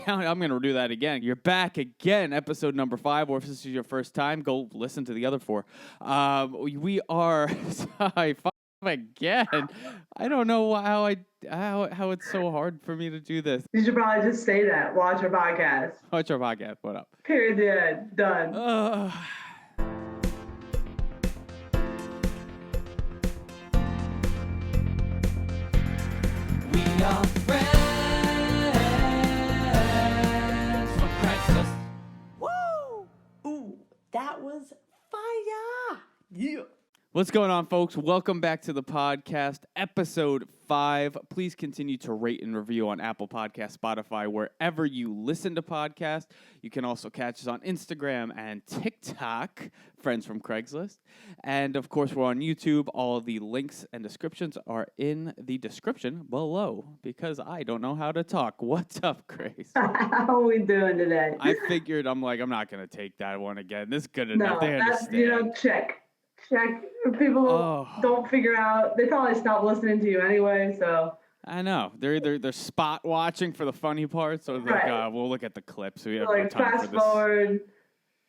down. I'm going to do that again. You're back again, episode number 5. Or if this is your first time, go listen to the other 4. We are again. I don't know how it's so hard for me to do this. You should probably just say that. Watch our podcast. Watch our podcast. What up? Period. Yeah, done. We are friends from Craigslist. Woo! Ooh, that was fire! Yeah. What's going on, folks? Welcome back to the podcast, episode 5. Please continue to rate and review on Apple Podcasts, Spotify, wherever you listen to podcasts. You can also catch us on Instagram and TikTok, Friends from Craigslist. And, of course, we're on YouTube. All of the links and descriptions are in the description below because I don't know how to talk. What's up, Grace? How are we doing today? I figured, I'm not going to take that one again. This is good enough. No, they that's, understand. check. If people don't figure out, they probably stop listening to you anyway, so. I know. They're spot watching for the funny parts, so they're like, we'll look at the clips. So we have no time fast for this. Forward,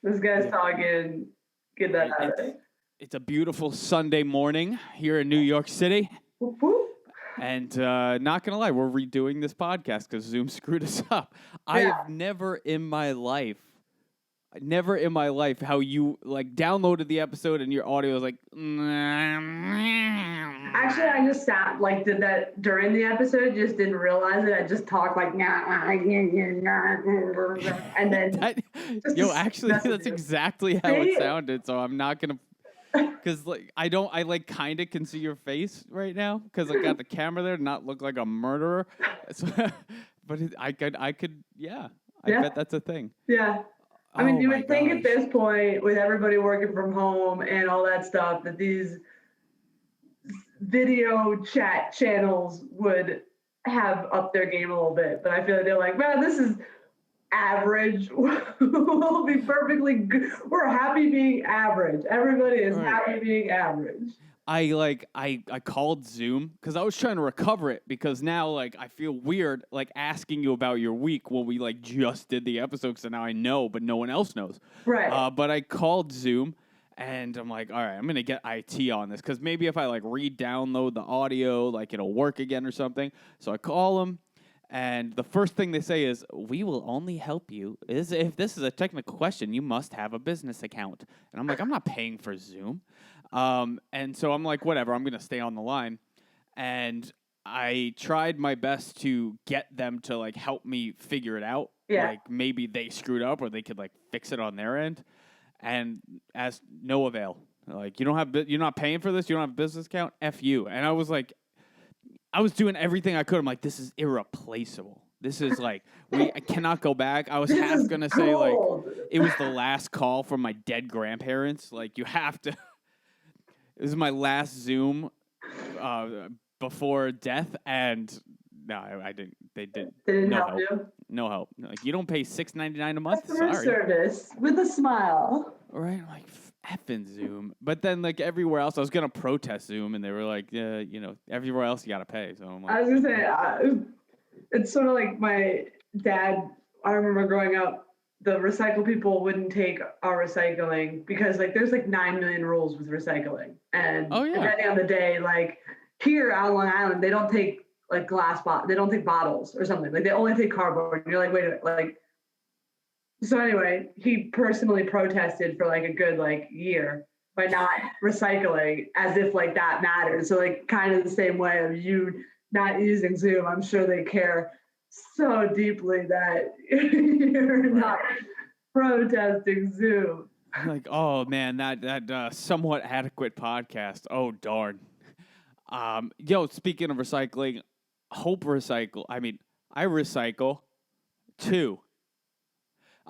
this guy's talking, get that out of it. It's a beautiful Sunday morning here in New York City. Whoop, whoop. And not going to lie, we're redoing this podcast because Zoom screwed us up. Yeah. I've never in my life how you downloaded the episode and your audio was like. Actually, I just did that during the episode. Just didn't realize it. I just talked like and then. That's exactly how it sounded. So I'm not gonna. Because I kind of can see your face right now because I got the camera there to not look like a murderer. So, but I could I bet that's a thing. Yeah. I mean, you would think at this point, with everybody working from home and all that stuff, that these video chat channels would have upped their game a little bit. But I feel like they're like, man, this is average. We'll be perfectly good. We're happy being average. Everybody is happy being average. I called Zoom because I was trying to recover it because now I feel weird asking you about your week when we just did the episode, so now I know but no one else knows. Right. But I called Zoom and I'm like, all right, I'm gonna get IT on this because maybe if I re-download the audio it'll work again or something. So I call them. And the first thing they say is, we will only help you if this is a technical question, you must have a business account. And I'm like, I'm not paying for Zoom. And so I'm like, whatever, I'm going to stay on the line. And I tried my best to get them to help me figure it out. Yeah. Maybe they screwed up or they could fix it on their end. And as no avail. You're not paying for this, you don't have a business account, F you. And I was like, I was doing everything I could. I'm like, this is irreplaceable. This is I cannot go back. I was half going to say it was the last call from my dead grandparents. You have to. This is my last Zoom before death. And no, I didn't. They didn't. They didn't no help help. you? No help. You don't pay $6.99 a month. Customer Sorry. service with a smile. Right. I'm like, effing Zoom. But then everywhere else, I was going to protest Zoom, and they were like, everywhere else you got to pay. So I'm like, I was going to say, it's sort of like my dad. I remember growing up, the recycle people wouldn't take our recycling because there's 9 million rules with recycling. And depending on the day, here out on Long Island, they don't take they don't take bottles or something. They only take cardboard. And you're like, wait a minute, So anyway, he personally protested for a good year by not recycling, as if that mattered. So kind of the same way of you not using Zoom, I'm sure they care so deeply that you're not protesting Zoom. Oh man, that somewhat adequate podcast. Oh darn. Speaking of recycling, Hope Recycle. I mean, I recycle too.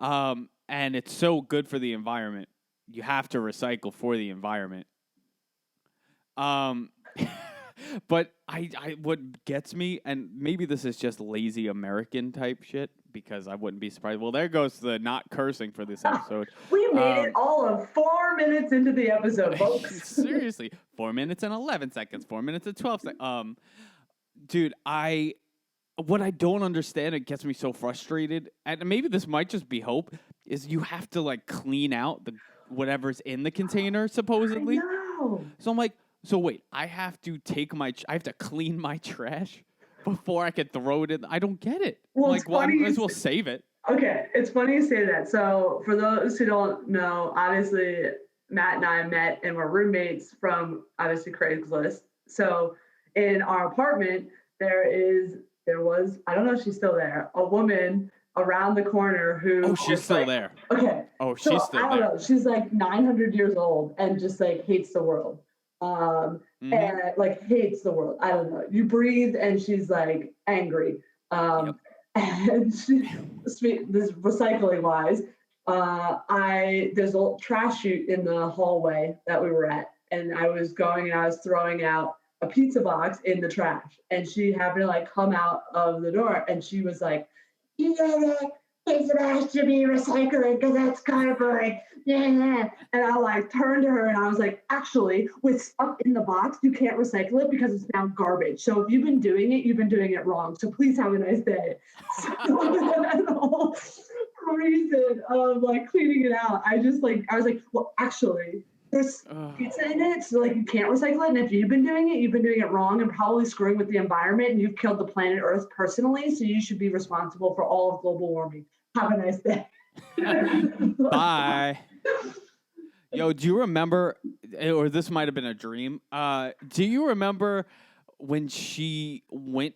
And it's so good for the environment. You have to recycle for the environment. But what gets me, and maybe this is just lazy American type shit, because I wouldn't be surprised. Well, there goes the not cursing for this episode. We made it all of 4 minutes into the episode, folks. Seriously, 4 minutes and 11 seconds, 4 minutes and 12 seconds. Dude, what I don't understand, it gets me so frustrated, and maybe this might just be hope, is you have to like clean out the whatever's in the container I supposedly. know. So I'm like, so wait, I have to I have to clean my trash before I can throw it in. I don't get it. I'm Well, it's like, well, I funny. might as well save it. Okay, it's funny you say that. So, for those who don't know, obviously Matt and I met and were roommates from obviously Craigslist. So, in our apartment, there was I don't know if she's still there, a woman around the corner who Oh, she's just still like there. okay, Oh, so she's still I don't there. know, she's like 900 years old and just like hates the world. Mm-hmm. And like hates the world. I don't know. You breathe and she's like angry. Yep. And she, this recycling wise, I there's a trash chute in the hallway that we were at, and I was going and I was throwing out a pizza box in the trash, and she happened to like come out of the door, and she was like, "You know that pizza box should be recycling because that's cardboard." Yeah. And I like turned to her and I was like, actually, with stuff in the box, you can't recycle it because it's now garbage. So if you've been doing it, you've been doing it wrong. So please have a nice day. So that whole reason of like cleaning it out, I was like, well, actually, there's pizza in it, so like you can't recycle it. And if you've been doing it, you've been doing it wrong and probably screwing with the environment, and you've killed the planet Earth personally. So you should be responsible for all of global warming. Have a nice day. Bye. Yo, do you remember, or this might have been a dream? Do you remember when she went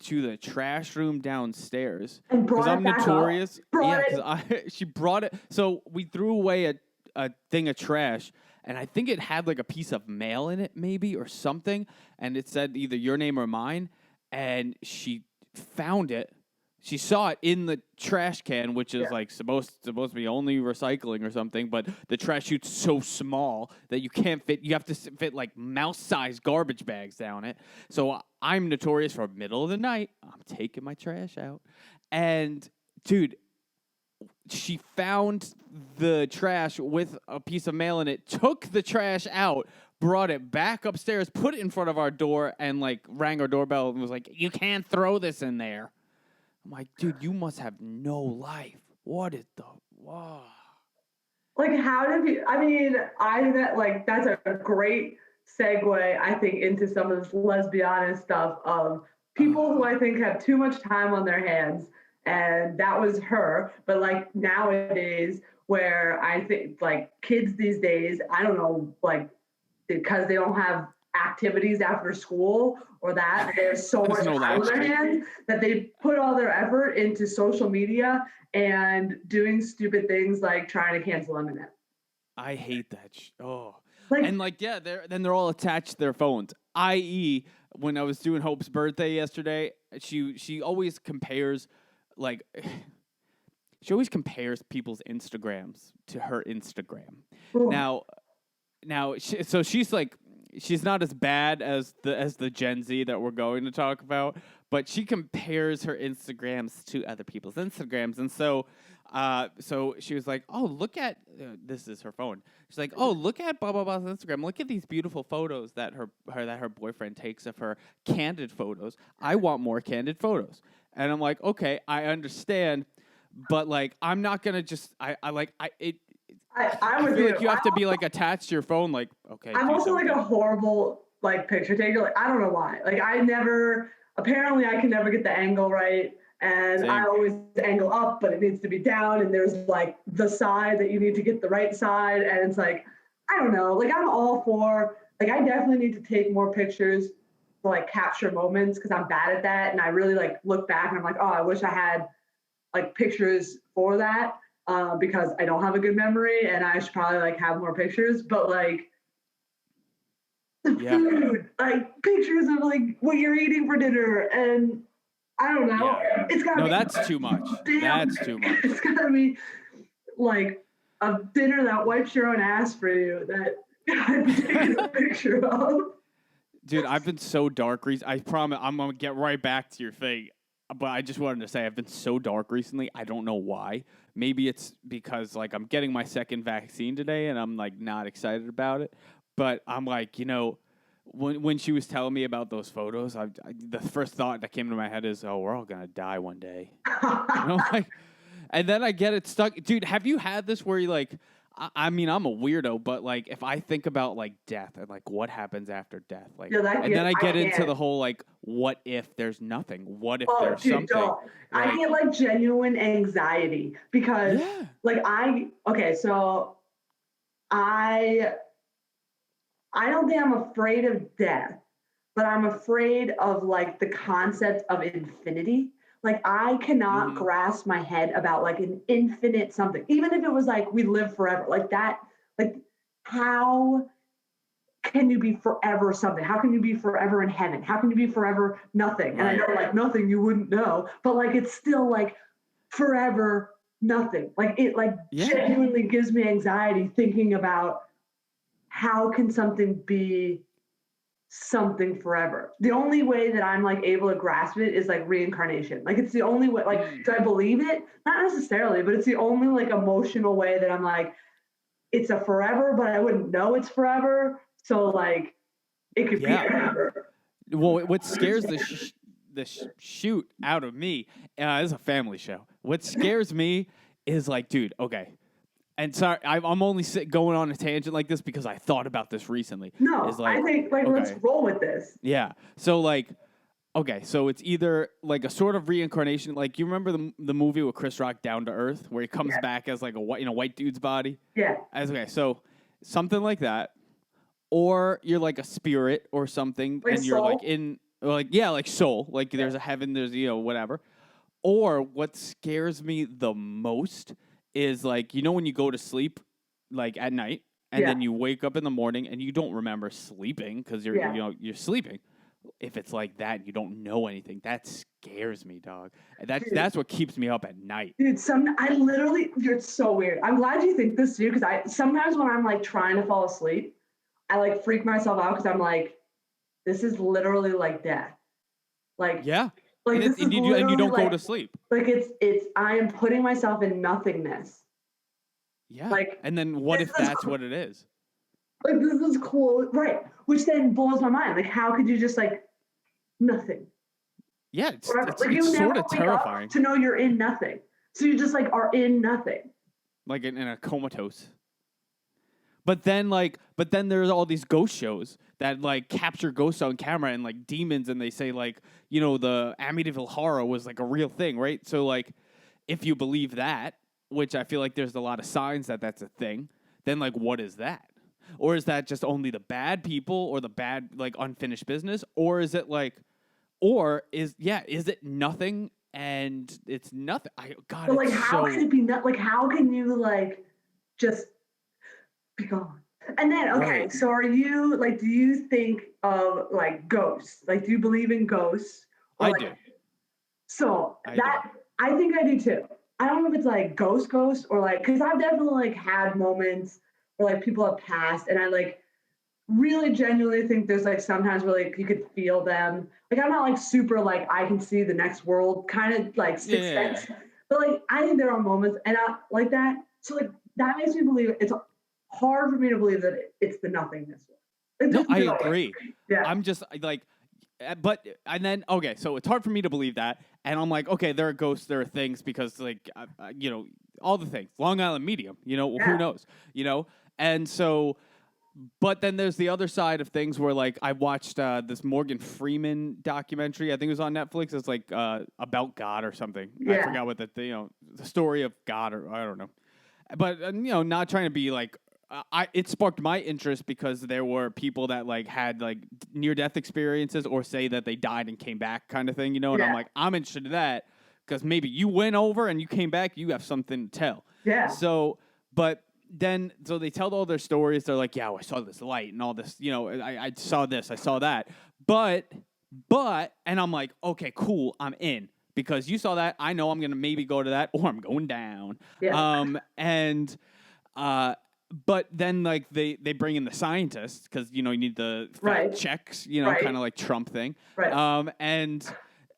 to the trash room downstairs? And Because brought it I'm back up. notorious. Brought Yeah, it. because she brought it. So we threw away a thing of trash, and I think it had like a piece of mail in it, maybe, or something, and it said either your name or mine. And she found it. She saw it in the trash can, which is Yeah. like supposed to be only recycling or something, but the trash chute's so small that you can't fit. You have to fit like mouse-sized garbage bags down it. So I'm notorious for middle of the night. I'm taking my trash out, and dude, she found the trash with a piece of mail in it. Took the trash out, brought it back upstairs, put it in front of our door, and like rang our doorbell and was like, "You can't throw this in there." I'm like, dude, you must have no life. What is the wow? Like, how did you? I mean, that's a great segue, I think, into some of this lesbian stuff of people who I think have too much time on their hands, and that was her. But like nowadays, where I think like kids these days, I don't know, like because they don't have activities after school or that there's so I just much know time on that's their true. hands that they put all their effort into social media and doing stupid things like trying to cancel Eminem. I hate that. Oh, Like, and like yeah, they're all attached to their phones. I.e., when I was doing Hope's birthday yesterday, she always compares like she always compares people's Instagrams to her Instagram. ugh, Now so she's like she's not as bad as the Gen Z that we're going to talk about, but she compares her Instagrams to other people's Instagrams, and so she was like, "Oh, look at this is her phone." She's like, "Oh, look at blah blah blah's Instagram. Look at these beautiful photos that her boyfriend takes of her candid photos. I want more candid photos." And I'm like, "Okay, I understand." But like, I'm not gonna just I like I it I'm I with feel you. like you have to be like attached to your phone. Like, okay, I'm do also like something. a horrible like picture taker. Like I don't know why. Like I never apparently I can never get the angle right. And I Same. always angle up, but it needs to be down. And there's like the side that you need to get the right side. And it's like, I don't know. Like I'm all for like I definitely need to take more pictures to like capture moments because I'm bad at that. And I really like look back and I'm like, oh, I wish I had like pictures for that because I don't have a good memory and I should probably like have more pictures. But like the Yeah. food, like pictures of like what you're eating for dinner, and I don't know. Yeah. It's gotta No, be that's too much. damn. That's too much. It's gotta be like a dinner that wipes your own ass for you that I'm taking a picture of. Dude, I've been so dark recently. I promise I'm going to get right back to your thing. But I just wanted to say I've been so dark recently. I don't know why. Maybe it's because like I'm getting my second vaccine today and I'm like not excited about it. But I'm like, when she was telling me about those photos, the first thought that came to my head is, oh, we're all gonna die one day. And I'm like, and then I get it stuck. Dude, have you had this where you like? I mean, I'm a weirdo, but like, if I think about like death and like what happens after death, like, then I get into the whole like, what if there's nothing? What if there's something? Don't. I get like genuine anxiety because, like, so I don't think I'm afraid of death, but I'm afraid of like the concept of infinity. Like I cannot grasp my head about like an infinite something, even if it was like we live forever, like that. Like how can you be forever something? How can you be forever in heaven? How can you be forever nothing? And I know like nothing you wouldn't know, but like it's still like forever nothing. Like it like genuinely gives me anxiety thinking about how can something be something forever. The only way that I'm like able to grasp it is like reincarnation. Like it's the only way, like, do I believe it? Not necessarily, but it's the only like emotional way that I'm like, it's a forever, but I wouldn't know it's forever. So like, it could be forever. Well, what scares the shoot out of me, this is a family show. What scares me is like, dude, okay. And sorry, I'm only going on a tangent like this because I thought about this recently. No, like, I think like let's roll with this. Yeah. So like, okay, so it's either like a sort of reincarnation. Like you remember the movie with Chris Rock, Down to Earth, where he comes back as like a white dude's body. Yeah. So something like that, or you're like a spirit or something, like and you're soul? like in like soul. Like there's a heaven, there's whatever. Or what scares me the most is like, when you go to sleep like at night and then you wake up in the morning and you don't remember sleeping because you're sleeping. If it's like that, you don't know anything. That scares me, dog. That's what keeps me up at night. Dude, you're so weird. I'm glad you think this too, because sometimes when I'm like trying to fall asleep, I like freak myself out because I'm like, this is literally like death. Like Like and you don't go to sleep. Like I am putting myself in nothingness. Yeah. Like, and then what if that's what it is? Like this is cool, right? Which then blows my mind. Like how could you just like nothing? Yeah, it's sort of terrifying to know you're in nothing. So you just like are in nothing. Like in a comatose. But then there's all these ghost shows that like capture ghosts on camera and like demons, and they say like, the Amityville Horror was like a real thing, right? So like, if you believe that, which I feel like there's a lot of signs that that's a thing, then like, what is that? Or is that just only the bad people or the bad like unfinished business? Or is it like, is it nothing and it's nothing? But like, how can it be not? Like, how can you like just be gone? And then, so are you like, do you think of like ghosts? Like, do you believe in ghosts? I do. So I think I do too. I don't know if it's like ghost or like, because I've definitely like had moments where like people have passed and I like really genuinely think there's like sometimes where like you could feel them. Like I'm not like super like I can see the next world kind of like sixth sense. But like I think there are moments and I like that. So like that makes me believe it's hard for me to believe that it's the nothingness. No, I agree. Yeah. I'm just like, so it's hard for me to believe that. And I'm like, okay, there are ghosts, there are things because like, all the things, Long Island medium, who knows, And so, but then there's the other side of things where like I watched this Morgan Freeman documentary. I think it was on Netflix. It's like about God or something. Yeah. I forgot what the story of God or I don't know. But, not trying to be like, it sparked my interest because there were people that like had like near-death experiences or say that they died and came back kind of thing, and I'm like, I'm interested in that because maybe you went over and you came back, you have something to tell. Yeah. So they tell all their stories. They're like, I saw this light and all this, I saw this, I saw that. But, and I'm like, okay, cool, I'm in. Because you saw that, I know I'm going to maybe go to that or I'm going down. Yeah. But then, like, they bring in the scientists because, you need the fact checks, kind of like Trump thing. Right. And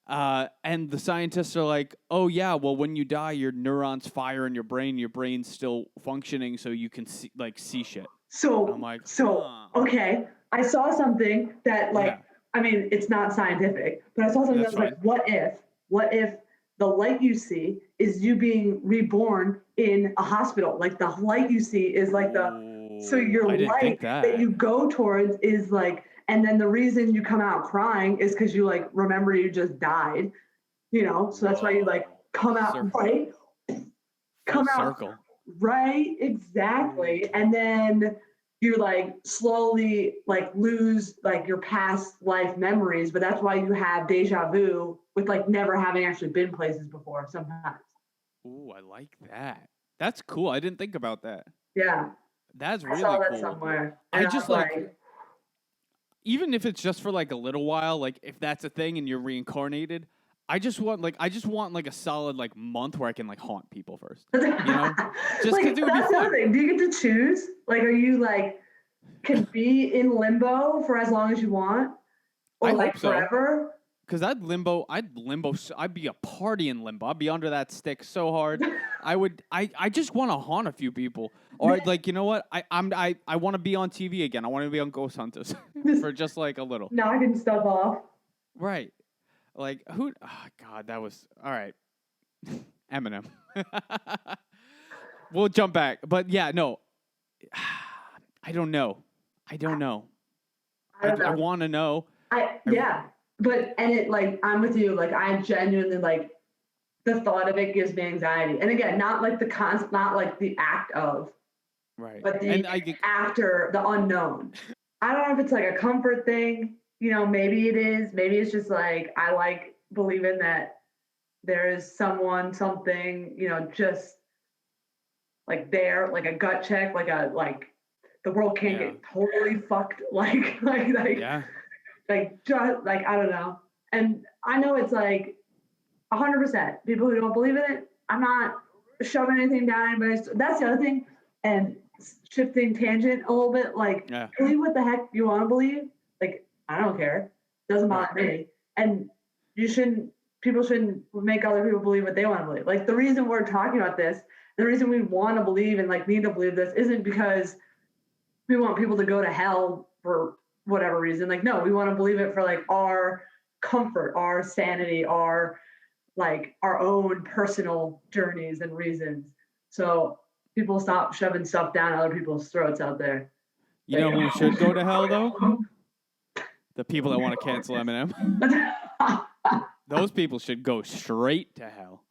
the scientists are like, oh, yeah, well, when you die, your neurons fire in your brain's still functioning so you can see shit. So, I'm like, okay. I saw something that like, Yeah. I mean, it's not scientific, but I saw something that That's was like, what if the light you see is you being reborn in a hospital? Like the light you see is like so Oh, your I didn't think light that that. you go towards is like, and then the reason you come out crying is because you like remember you just died, so that's why you like Whoa. come out right, Full come out circle. right, Ooh. exactly. And then you like slowly like lose like your past life memories, but that's why you have deja vu with like never having actually been places before sometimes. Ooh, I like that. That's cool. I didn't think about that. Yeah, That's I saw really that cool. somewhere I and I just was like, like, even if it's just for like a little while, like if that's a thing and you're reincarnated, I just want like a solid like month where I can like haunt people first. You know? Just like because it would be that's the other fun. thing. Do you get to choose? Like, are you like can be in limbo for as long as you want, or I like hope so. forever? Cause I'd be a party in limbo. I'd be under that stick so hard. I just want to haunt a few people. Or I'd like, you know what? I want to be on TV again. I want to be on Ghost Hunters Just for just like a little. knocking stuff off. Right. Like who? Oh, God, that was all right. Eminem. We'll jump back, but yeah, no. I don't know. I don't know. I don't I know. want to know. I Yeah, but and it like I'm with you. Like I genuinely like the thought of it gives me anxiety. And again, not like not like the act of, right. but the And I after the unknown. I don't know if it's like a comfort thing. Maybe it is. Maybe it's just like I like believing that there is someone, something, just like there, like a gut check, like the world can't yeah get totally fucked, yeah just like I don't know. And I know it's like 100% people who don't believe in it. I'm not shoving anything down anybody's. That's the other thing. And shifting tangent a little bit, like yeah believe what the heck you want to believe. Like I don't care. Doesn't right. bother me. And you shouldn't. People shouldn't make other people believe what they want to believe. Like the reason we're talking about this, the reason we want to believe and like need to believe this, isn't because we want people to go to hell for whatever reason. Like no, we want to believe it for like our comfort, our sanity, our own personal journeys and reasons. So people stop shoving stuff down other people's throats out there. You Like, know who should go to hell though? The people that want to cancel Eminem. Those people should go straight to hell.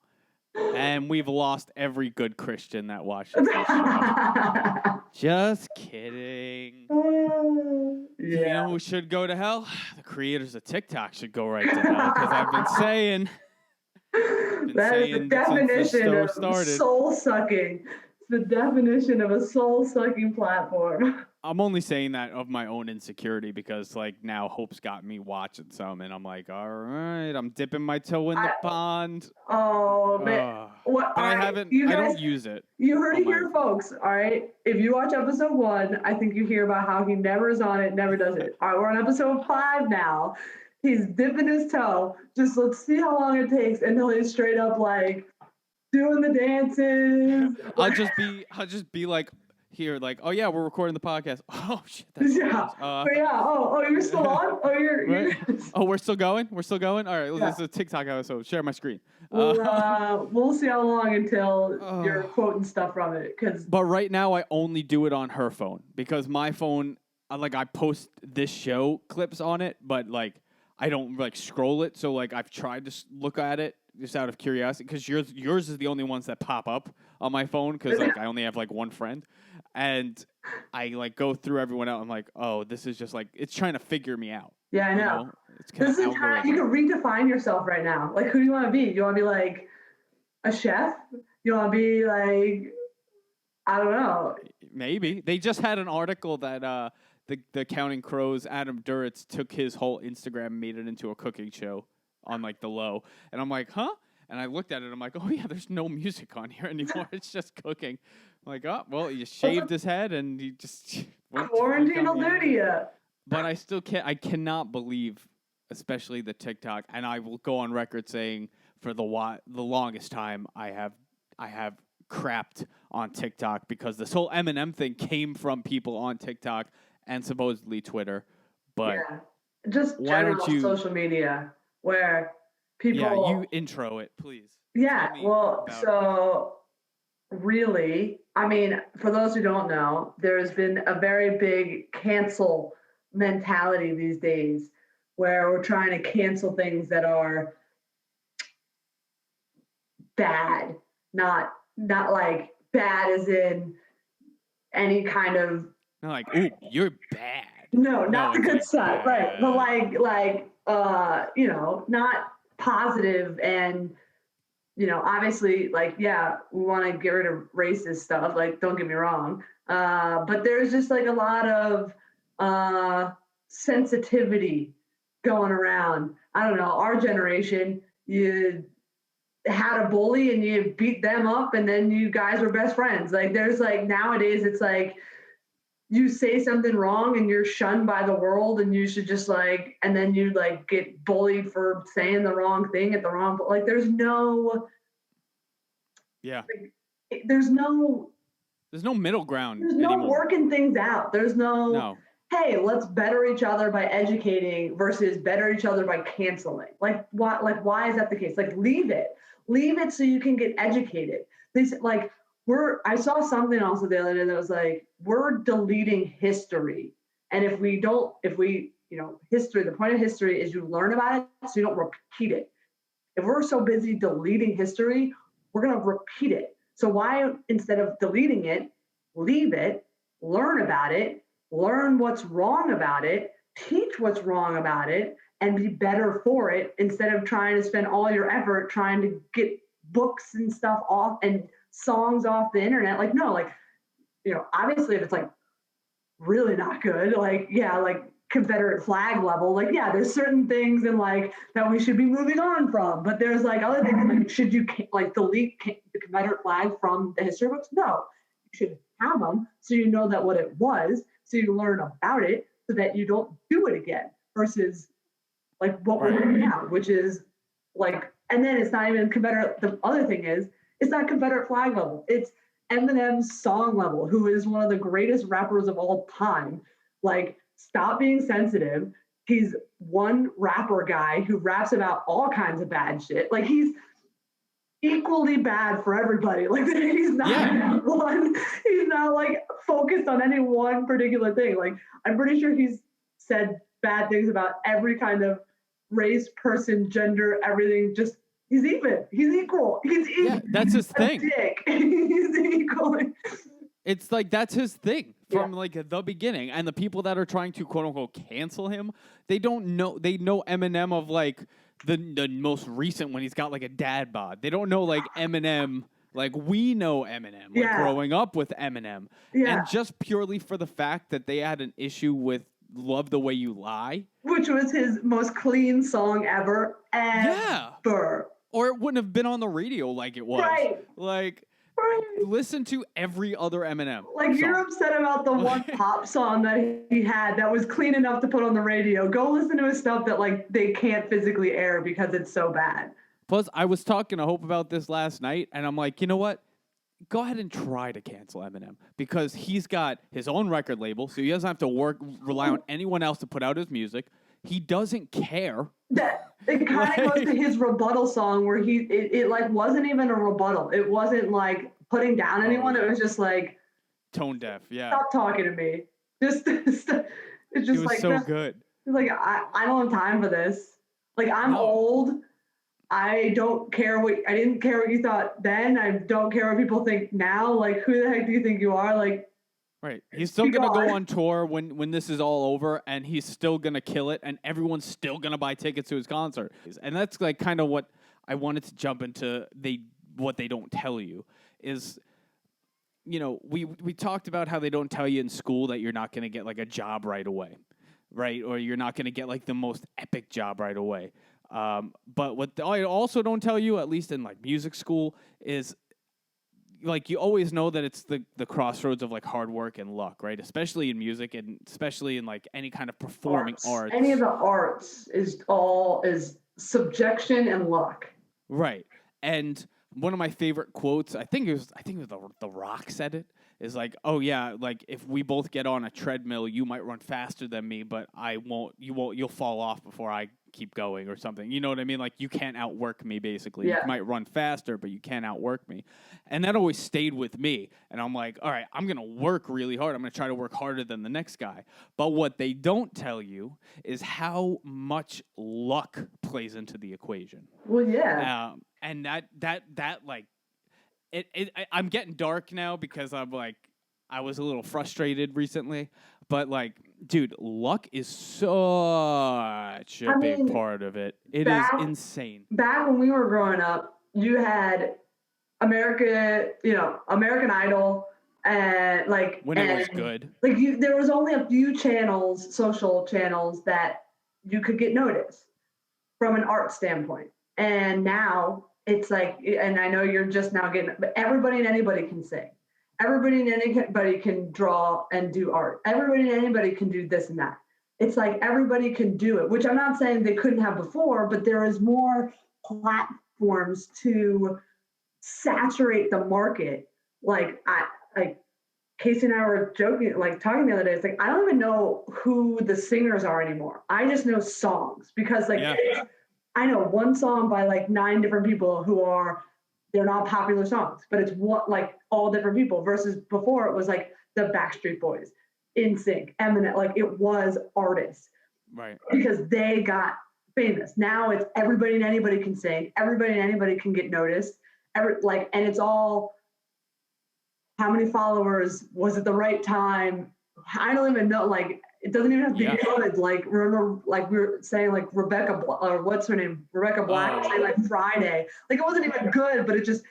And we've lost every good Christian that watches this show. Just kidding. You yeah, know who should go to hell? The creators of TikTok should go right to hell because I've been saying that is the since the definition show of started. soul sucking. It's the definition of a soul sucking platform. I'm only saying that of my own insecurity because, like, now Hope's got me watching some, and I'm like, all right, I'm dipping my toe in the I, pond. oh, but what? But All I right, haven't. you I guys, don't use it you heard on it my. here, folks. All right. If you watch episode 1, I think you hear about how he never is on it, never does it. All right, we're on episode 5 now. He's dipping his toe. Just let's see how long it takes until he's straight up like doing the dances. I'll just be like here, like, oh yeah, we're recording the podcast. Oh shit, that's Yeah. hilarious. But yeah. Oh, you're still on. Oh, you're. Right? Oh, we're still going. We're still going. All right, Yeah. this is a TikTok episode. Share my screen. We'll see how long until you're uh, quoting stuff from it, because but right now, I only do it on her phone because my phone, like, I post this show clips on it, but like, I don't like scroll it. So like, I've tried to look at it just out of curiosity because yours is the only ones that pop up on my phone because like I only have like one friend, and I like go through everyone else. I'm like, oh, this is just like it's trying to figure me out. yeah, I You know. know, it's kind This of is the time you algorithm. can redefine yourself right now. Like, who do you want to be? Do you want to be like a chef? You want to be like, I don't know. Maybe they just had an article that the Counting Crows Adam Duritz took his whole Instagram and made it into a cooking show on like the low, and I'm like, huh? And I looked at it, I'm like, oh yeah, there's no music on here anymore. It's just cooking. I'm like, oh well, he just shaved his head and he just went to freak Quarantine on will the do to internet. you. But I still can't. I cannot believe, especially the TikTok, and I will go on record saying for the longest time I have crapped on TikTok because this whole Eminem thing came from people on TikTok and supposedly Twitter But just why don't general you? social media where people. Yeah, you intro it, please. Yeah, Tell me well, about it. so really, I mean, for those who don't know, there's been a very big cancel mentality these days where we're trying to cancel things that are bad, not like bad as in any kind of Not like, ooh, you're bad. no, No, not the it's good like side, right? But bad. you know, not positive and you know, obviously, like, yeah, we want to get rid of racist stuff. Like, don't get me wrong. But there's just like a lot of sensitivity going around. I don't know. Our generation, you had a bully and you beat them up, and then you guys were best friends. Like, there's like nowadays, it's like you say something wrong and you're shunned by the world, and you should just like, and then you like get bullied for saying the wrong thing at the wrong. Like, there's no Yeah. there's no There's no middle ground there's no anymore. working things out. There's No. hey, let's better each other by educating versus better each other by canceling. Why is that the case? Like leave it so you can get educated. This like I saw something also the other day that was like we're deleting history, and if we you know history, the point of history is you learn about it so you don't repeat it. If we're so busy deleting history, we're going to repeat it. So why, instead of deleting it, leave it, learn about it, learn what's wrong about it, teach what's wrong about it, and be better for it instead of trying to spend all your effort trying to get books and stuff off and songs off the internet. Like, no, like, you know, obviously if it's like really not good, like, yeah, like Confederate flag level, like, yeah, there's certain things in like that we should be moving on from, but there's like other things like should you like delete the Confederate flag from the history books? No, you should have them so you know that what it was, so you learn about it so that you don't do it again versus like what we're doing now, which is like, and then it's not even Confederate. The other thing is it's not Confederate flag level, it's Eminem's song level, who is one of the greatest rappers of all time. Like, stop being sensitive. He's one rapper guy who raps about all kinds of bad shit. Like, he's equally bad for everybody. Like, he's not one, he's not like focused on any one particular thing. Like, I'm pretty sure he's said bad things about every kind of race, person, gender, everything. Just he's even. He's equal. He's equal. Yeah, that's his thing. Dick. He's equal. It's like that's his thing from like the beginning. And the people that are trying to quote unquote cancel him, they don't know. They know Eminem of like the most recent when he's got like a dad bod. They don't know like Eminem. Like we know Eminem, like growing up with Eminem, and just purely for the fact that they had an issue with "Love the Way You Lie," which was his most clean song ever. Or it wouldn't have been on the radio like it was. Right. Like, listen to every other Eminem. Like, you're upset about the one pop song that he had that was clean enough to put on the radio. Go listen to his stuff that, like, they can't physically air because it's so bad. Plus, I was talking to Hope about this last night, and I'm like, you know what? Go ahead and try to cancel Eminem because he's got his own record label, so he doesn't have to rely on anyone else to put out his music. He doesn't care. That it kind of goes to his rebuttal song where it like wasn't even a rebuttal. It wasn't like putting down anyone. It was just like tone deaf. Yeah. Stop talking to me. Just it's just it was like so good. Like I don't have time for this. Like I'm old. I didn't care what you thought then. I don't care what people think now. Like, who the heck do you think you are? Like, right. He's still going to go on tour when this is all over, and he's still going to kill it, and everyone's still going to buy tickets to his concert. And that's like kind of what I wanted to jump into. What they don't tell you is, you know, we talked about how they don't tell you in school that you're not going to get like a job right away, right? Or you're not going to get like the most epic job right away. But what I also don't tell you, at least in like music school, is like you always know that it's the crossroads of like hard work and luck, right? Especially in music and especially in like any kind of performing arts. Any of the arts is subjection and luck. Right. And one of my favorite quotes, I think it was the Rock said it, is like, oh yeah, like if we both get on a treadmill, you might run faster than me, but I won't. You'll fall off before I keep going or something. You know what I mean? Like you can't outwork me. Basically, you might run faster, but you can't outwork me. And that always stayed with me. And I'm like, all right, I'm gonna work really hard. I'm gonna try to work harder than the next guy. But what they don't tell you is how much luck plays into the equation. Well, yeah. And that like I'm getting dark now because I'm like I was a little frustrated recently, but like, dude, luck is such a big part of it. It is insane. Back when we were growing up, you had American Idol, and like when it was good. Like there was only a few channels, social channels, that you could get noticed from an art standpoint. And now it's like, and I know you're just now getting, but everybody and anybody can sing. Everybody and anybody can draw and do art. Everybody and anybody can do this and that. It's like everybody can do it, which I'm not saying they couldn't have before, but there is more platforms to saturate the market. Like Casey and I were joking, like talking the other day. It's like I don't even know who the singers are anymore. I just know songs because I know one song by like 9 different people they're not popular songs, but it's like all different people. Versus before it was like the Backstreet Boys, NSYNC, Eminem. Like it was artists, right? Because they got famous. Now it's everybody and anybody can sing. Everybody and anybody can get noticed. And it's all, how many followers, was it the right time? I don't even know. Like, it doesn't even have to be good. Like, remember, like we were saying, like Rebecca Black saying like Friday. Like it wasn't even good, but it just,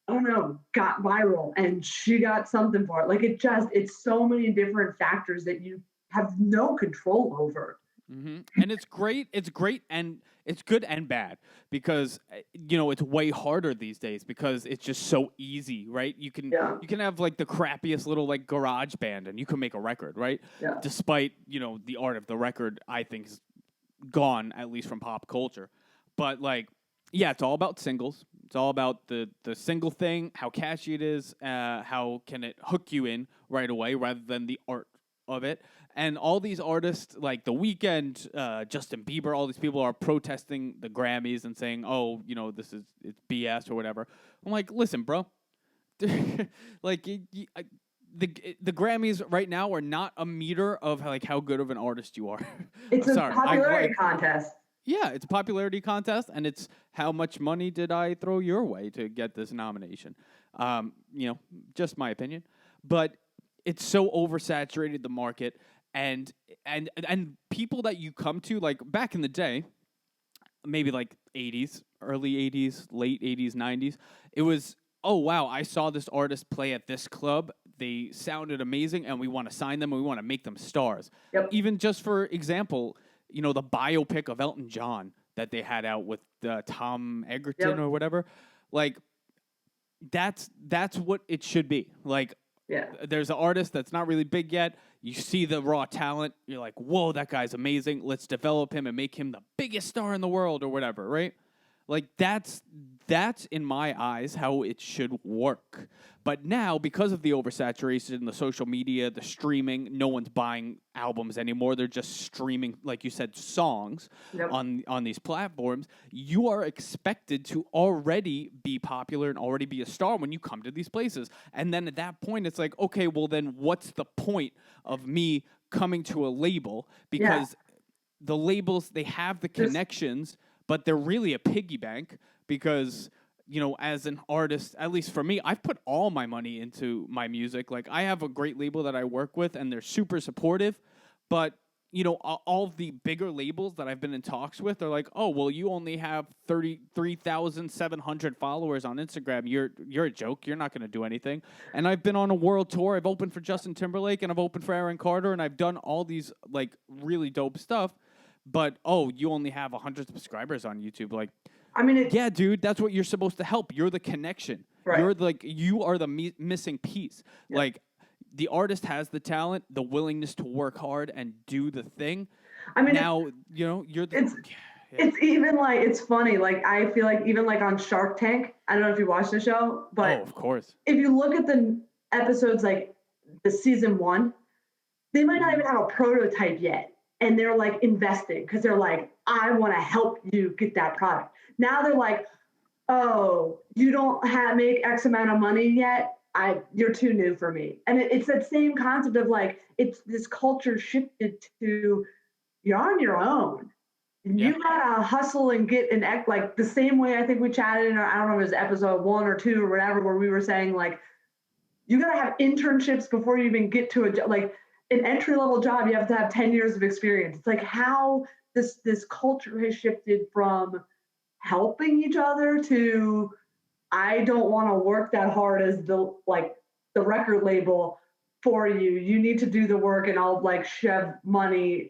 I don't know, got viral and she got something for it. Like it's so many different factors that you have no control over. Mm-hmm. And it's great. It's great, and it's good and bad because it's way harder these days because it's just so easy, right? You can have like the crappiest little like garage band and you can make a record, right? Yeah. Despite the art of the record, I think is gone, at least from pop culture. But like, yeah, it's all about singles. It's all about the single thing, how catchy it is, how can it hook you in right away rather than the art of it. And all these artists, like The Weeknd, Justin Bieber, all these people are protesting the Grammys and saying, "Oh, it's BS" or whatever. I'm like, listen, bro, like the Grammys right now are not a meter of like how good of an artist you are. It's a popularity contest. Yeah, it's a popularity contest, and it's how much money did I throw your way to get this nomination. Just my opinion, but it's so oversaturated the market. And people that you come to, like back in the day, maybe like 80s, early 80s, late 80s, 90s, it was, oh, wow, I saw this artist play at this club. They sounded amazing, and we want to sign them, and we want to make them stars. Yep. Even just for example, the biopic of Elton John that they had out with Tom Egerton or whatever, like that's what it should be. Like, there's an artist that's not really big yet. You see the raw talent. You're like, whoa, that guy's amazing. Let's develop him and make him the biggest star in the world or whatever, right? Like, that's in my eyes how it should work. But now, because of the oversaturation, the social media, the streaming, no one's buying albums anymore. They're just streaming, like you said, songs on these platforms. You are expected to already be popular and already be a star when you come to these places. And then at that point, it's like, okay, well then what's the point of me coming to a label? Because the labels, they have the connections, but they're really a piggy bank because, as an artist, at least for me, I've put all my money into my music. Like, I have a great label that I work with, and they're super supportive. But, all of the bigger labels that I've been in talks with are like, oh, well, you only have 33,700 followers on Instagram. You're a joke. You're not going to do anything. And I've been on a world tour. I've opened for Justin Timberlake, and I've opened for Aaron Carter, and I've done all these, like, really dope stuff. But, oh, you only have 100 subscribers on YouTube. Like, I mean, yeah, dude, that's what you're supposed to help. You're the connection. Right. You are the missing piece. Yeah. Like, the artist has the talent, the willingness to work hard and do the thing. I mean, now, you're the... It's even like, it's funny. Like, I feel like even like on Shark Tank, I don't know if you watched the show, but... Oh, of course. If you look at the episodes, like, the season 1, they might not even have a prototype yet. And they're like investing because they're like, I want to help you get that product. Now they're like, oh, you don't make X amount of money yet. You're too new for me. And it's that same concept of like, it's this culture shifted to you're on your own. You gotta hustle and get an act like the same way I think we chatted in our, I don't know if it was episode 1 or 2 or whatever, where we were saying like, you gotta have internships before you even get to a job. Like an entry level job, you have to have 10 years of experience. It's like how this culture has shifted from helping each other to I don't want to work that hard as the record label for you. You need to do the work and I'll like shove money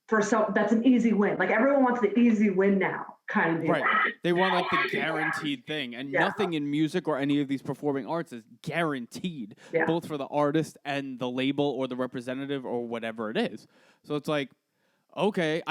for some that's an easy win. Like everyone wants the easy win now kind of deal. Right. They want like the guaranteed thing. And nothing in music or any of these performing arts is guaranteed, both for the artist and the label or the representative or whatever it is. So it's like, okay,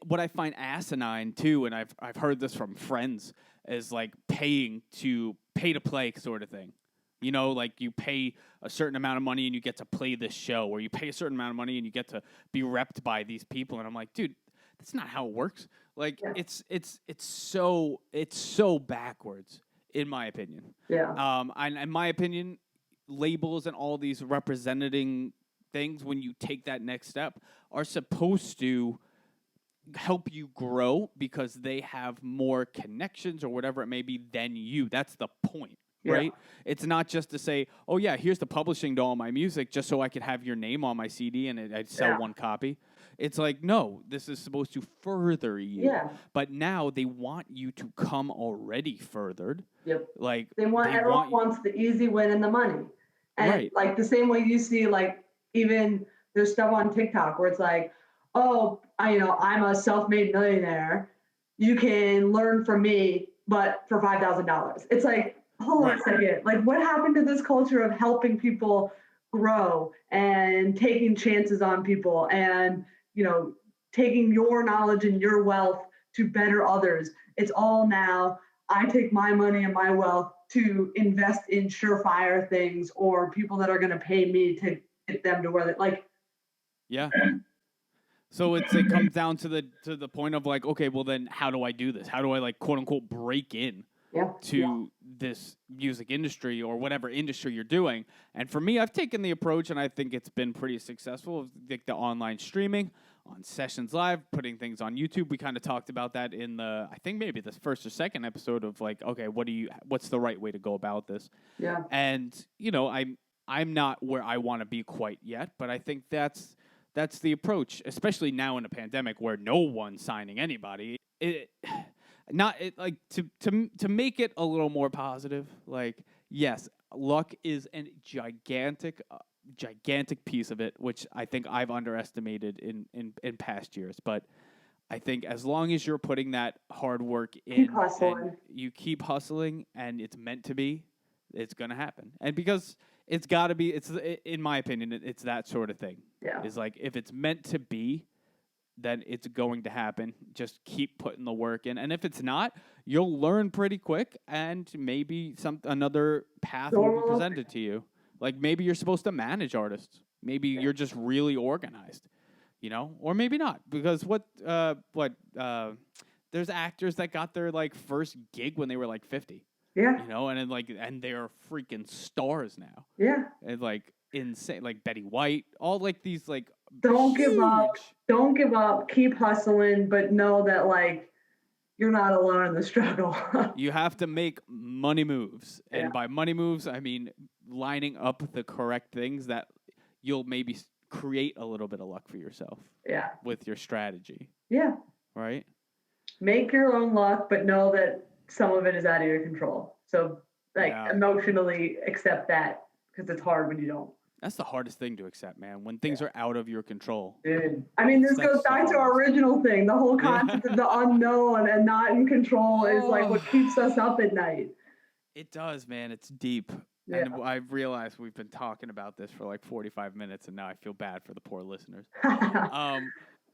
what I find asinine too, and I've heard this from friends, is like pay to play sort of thing. You know, like you pay a certain amount of money and you get to play this show, or you pay a certain amount of money and you get to be repped by these people. And I'm like, dude, that's not how it works. Like it's so backwards, in my opinion. Yeah. And in my opinion, labels and all these representing things, when you take that next step, are supposed to help you grow because they have more connections or whatever it may be than you. That's the point. Right? It's not just to say, oh, yeah, here's the publishing to all my music just so I could have your name on my CD and I'd sell one copy. It's like, no, this is supposed to further you. Yeah. But now they want you to come already furthered. Yep. Like everyone wants the easy win and the money. And like the same way you see like even there's stuff on TikTok where it's like, oh, I'm a self-made millionaire. You can learn from me, but for $5,000. It's like, hold on a second. Like, what happened to this culture of helping people grow and taking chances on people and, taking your knowledge and your wealth to better others? It's all now, I take my money and my wealth to invest in surefire things or people that are going to pay me to get them to where they like. Yeah. So it comes down to the point of like, okay, well then how do I do this? How do I like quote unquote break in to this music industry or whatever industry you're doing? And for me, I've taken the approach, and I think it's been pretty successful, of like the online streaming, on Sessions Live, putting things on YouTube. We kind of talked about that in I think maybe the first or second episode of like, okay, what's the right way to go about this? Yeah. And I'm not where I want to be quite yet, but I think that's the approach, especially now in a pandemic where no one's signing anybody. To make it a little more positive. Like, yes, luck is a gigantic piece of it, which I think I've underestimated in past years. But I think as long as you're putting that hard work in, and you keep hustling, and it's meant to be, it's gonna happen. And because it's got to be, in my opinion, it's that sort of thing. Yeah. It's like if it's meant to be, then it's going to happen. Just keep putting the work in. And if it's not, you'll learn pretty quick, and maybe another path will be presented to you. Like maybe you're supposed to manage artists. Maybe you're just really organized, or maybe not. Because there's actors that got their like first gig when they were like 50. Yeah. And they're freaking stars now. Yeah. And like insane, like Betty White, all like these like Don't give up, keep hustling, but know that like you're not alone in the struggle. You have to make money moves. And by money moves, I mean lining up the correct things that you'll maybe create a little bit of luck for yourself. Yeah. With your strategy. Yeah. Right? Make your own luck, but know that some of it is out of your control. So emotionally accept that, because it's hard when you don't. That's the hardest thing to accept, man, when things are out of your control. Dude. I mean, this goes back to our original thing. The whole concept of the unknown and not in control is like what keeps us up at night. It does, man. It's deep. Yeah. And I've realized we've been talking about this for like 45 minutes, and now I feel bad for the poor listeners.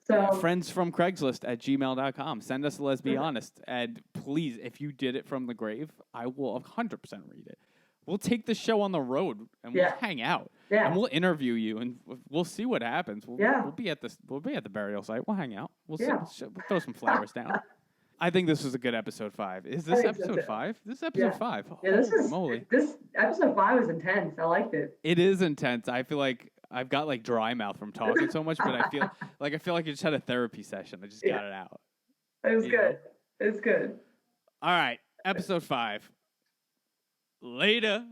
FriendsfromCraigslist@gmail.com. Send us a Lesbehonest. And please, if you did it from the grave, I will 100% read it. We'll take the show on the road and we'll hang out. Yeah. And we'll interview you and we'll see what happens. We'll be at the burial site. We'll hang out. We'll throw some flowers down. I think this was a good episode 5. Is this episode 5? This is episode 5. Yeah, this episode 5 was intense. I liked it. It is intense. I feel like I've got like dry mouth from talking so much, but I feel like I just had a therapy session. I just got it out. It was good. It was good. All right, episode 5. Later.